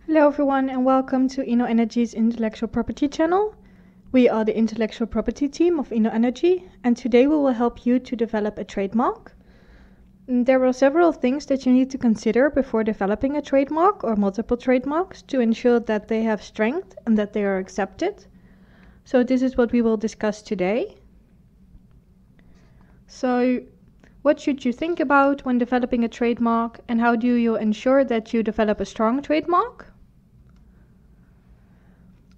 Hello everyone and welcome to InnoEnergy's Intellectual Property channel. We are the intellectual property team of InnoEnergy, and today we will help you to develop a trademark. There are several things that you need to consider before developing a trademark or multiple trademarks to ensure that they have strength and that they are accepted. So this is what we will discuss today. So what should you think about when developing a trademark, and how do you ensure that you develop a strong trademark?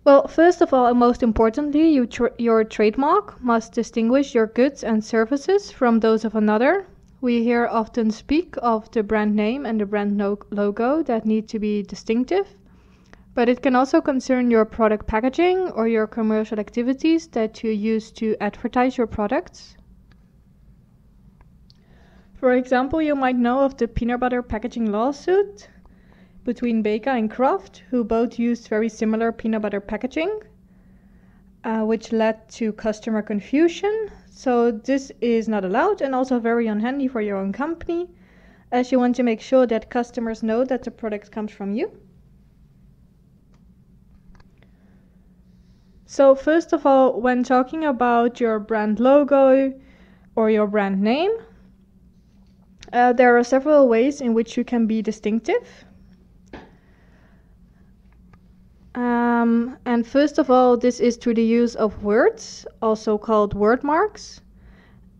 Well, first of all, and most importantly, your trademark must distinguish your goods and services from those of another. We here often speak of the brand name and the brand logo that need to be distinctive, but it can also concern your product packaging or your commercial activities that you use to advertise your products. For example, you might know of the peanut butter packaging lawsuit between Baker and Kraft, who both used very similar peanut butter packaging, which led to customer confusion. So this is not allowed and also very unhandy for your own company, as you want to make sure that customers know that the product comes from you. So first of all, when talking about your brand logo or your brand name, there are several ways in which you can be distinctive. And first of all, this is through the use of words, also called word marks.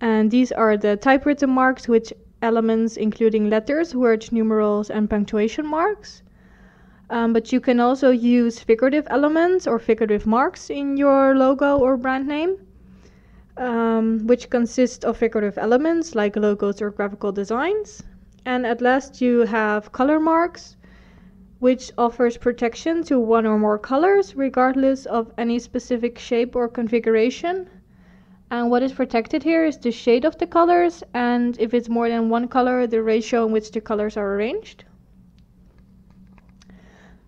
And these are the typewritten marks, which elements including letters, words, numerals, and punctuation marks. But you can also use figurative elements or figurative marks in your logo or brand name, which consist of figurative elements like logos or graphical designs. And at last you have color marks, which offers protection to one or more colors regardless of any specific shape or configuration. And what is protected here is the shade of the colors, and if it's more than one color, the ratio in which the colors are arranged.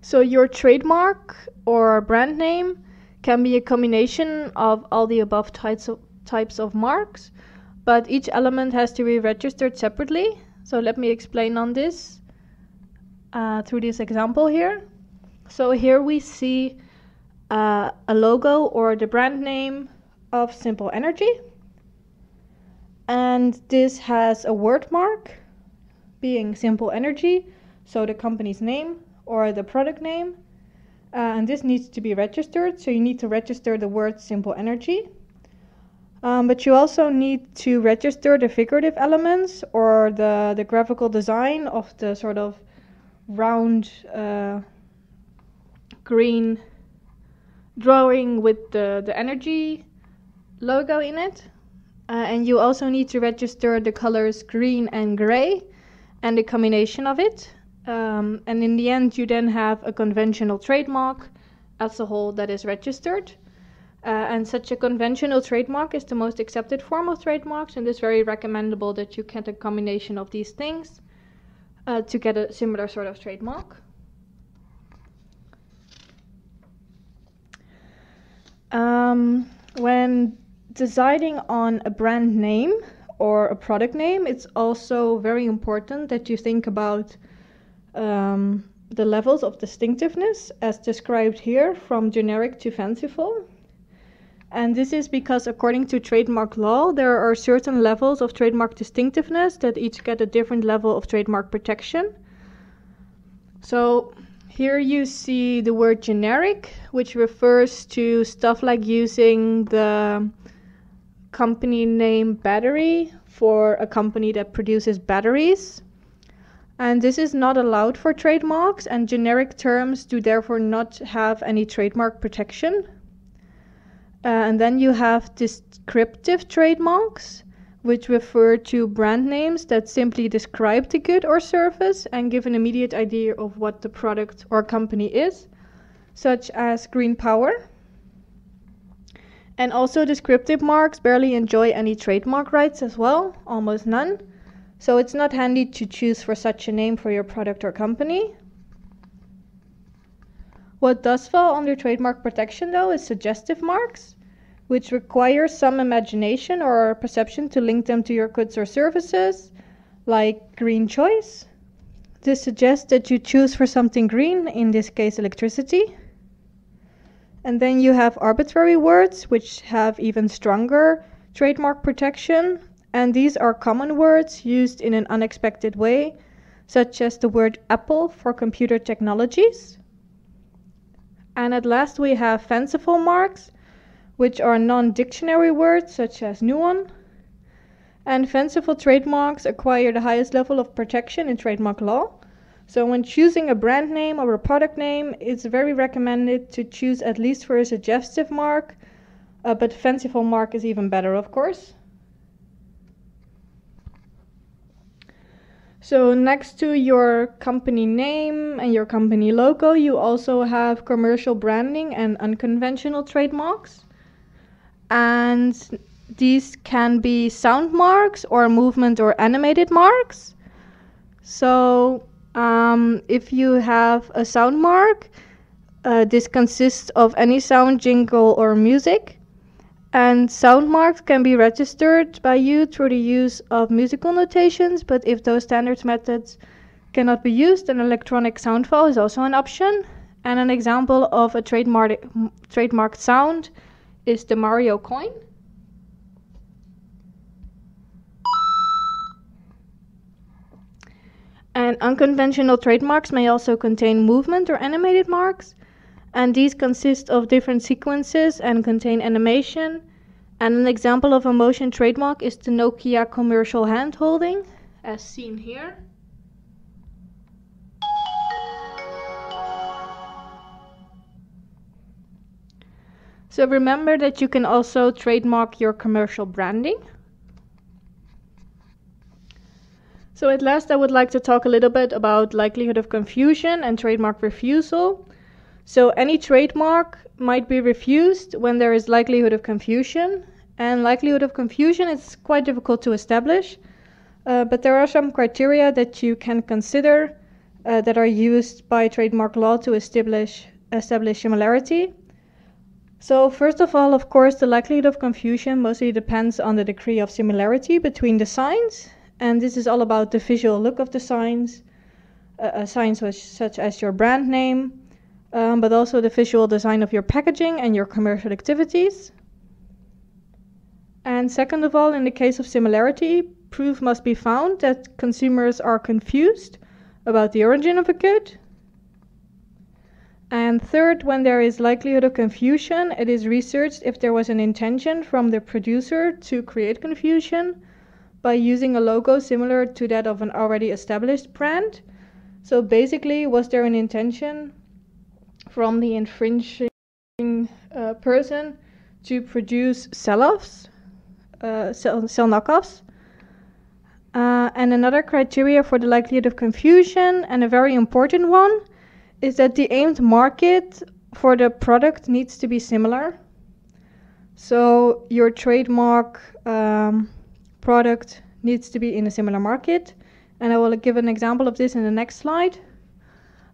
So your trademark or brand name can be a combination of all the above types of marks, but each element has to be registered separately. So let me explain on this through this example here. So here we see a logo or the brand name of Simple Energy, and this has a word mark being Simple Energy, so the company's name or the product name, and this needs to be registered, so you need to register the word Simple Energy. But you also need to register the figurative elements or the graphical design of the sort of round green drawing with the energy logo in it. And you also need to register the colors green and gray and the combination of it. And in the end, you then have a conventional trademark as a whole that is registered. And such a conventional trademark is the most accepted form of trademarks, and it's very recommendable that you get a combination of these things to get a similar sort of trademark. When deciding on a brand name or a product name, it's also very important that you think about the levels of distinctiveness as described here, from generic to fanciful. And this is because according to trademark law, there are certain levels of trademark distinctiveness that each get a different level of trademark protection. So here you see the word generic, which refers to stuff like using the company name battery for a company that produces batteries. And this is not allowed for trademarks, and generic terms do therefore not have any trademark protection. And then you have descriptive trademarks, which refer to brand names that simply describe the good or service and give an immediate idea of what the product or company is, such as green power. And also descriptive marks barely enjoy any trademark rights as well, almost none. So it's not handy to choose for such a name for your product or company. What does fall under trademark protection, though, is suggestive marks, which require some imagination or perception to link them to your goods or services, like green choice. This suggests that you choose for something green, in this case electricity. And then you have arbitrary words, which have even stronger trademark protection. And these are common words used in an unexpected way, such as the word Apple for computer technologies. And at last we have fanciful marks, which are non-dictionary words, such as nuon. And fanciful trademarks acquire the highest level of protection in trademark law. So when choosing a brand name or a product name, it's very recommended to choose at least for a suggestive mark, but fanciful mark is even better, of course. So next to your company name and your company logo, you also have commercial branding and unconventional trademarks. And these can be sound marks or movement or animated marks. So if you have a sound mark, this consists of any sound, jingle, or music. And sound marks can be registered by you through the use of musical notations, but if those standard methods cannot be used, an electronic sound file is also an option. And an example of a trademarked sound is the Mario coin. And unconventional trademarks may also contain movement or animated marks. And these consist of different sequences and contain animation. And an example of a motion trademark is the Nokia commercial hand holding, as seen here. So remember that you can also trademark your commercial branding. So at last I would like to talk a little bit about likelihood of confusion and trademark refusal. So any trademark might be refused when there is likelihood of confusion. And likelihood of confusion is quite difficult to establish. But there are some criteria that you can consider that are used by trademark law to establish similarity. So first of all, of course, the likelihood of confusion mostly depends on the degree of similarity between the signs. And this is all about the visual look of the signs, signs such as your brand name, but also the visual design of your packaging and your commercial activities. And second of all, in the case of similarity, proof must be found that consumers are confused about the origin of a good. And third, when there is likelihood of confusion, it is researched if there was an intention from the producer to create confusion by using a logo similar to that of an already established brand. So basically, was there an intention from the infringing person to produce sell-offs, sell knockoffs? And another criteria for the likelihood of confusion, and a very important one, is that the aimed market for the product needs to be similar. So your trademark product needs to be in a similar market. And I will give an example of this in the next slide.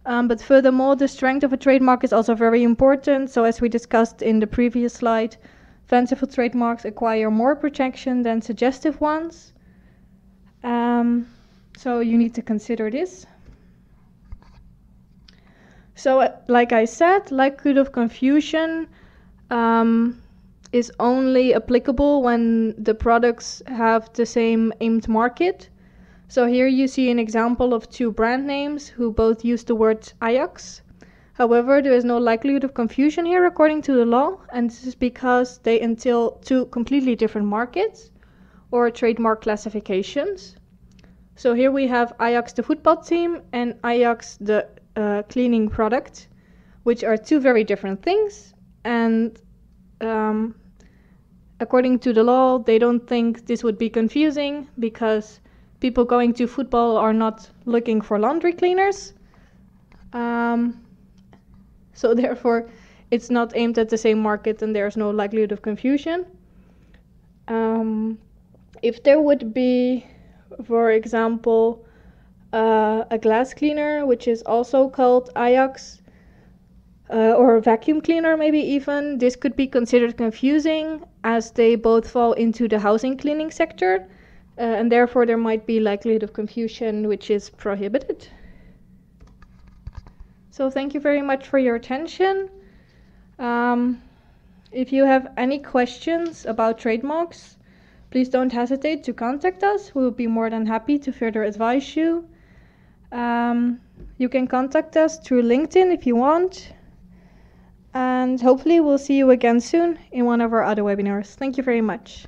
But furthermore, the strength of a trademark is also very important. So as we discussed in the previous slide, fanciful trademarks acquire more protection than suggestive ones. So you need to consider this. So like I said, likelihood of confusion is only applicable when the products have the same aimed market. So here you see an example of two brand names who both use the word Ajax. However, there is no likelihood of confusion here according to the law, and this is because they entail two completely different markets or trademark classifications. So here we have Ajax the football team and Ajax the cleaning product, which are two very different things. And according to the law, they don't think this would be confusing because people going to football are not looking for laundry cleaners. So therefore, it's not aimed at the same market and there's no likelihood of confusion. If there would be, for example, a glass cleaner, which is also called Ajax, or a vacuum cleaner maybe even, this could be considered confusing as they both fall into the housing cleaning sector. and therefore there might be likelihood of confusion, which is prohibited. So thank you very much for your attention. If you have any questions about trademarks, please don't hesitate to contact us. We will be more than happy to further advise you. You can contact us through LinkedIn if you want. And hopefully we'll see you again soon in one of our other webinars. Thank you very much.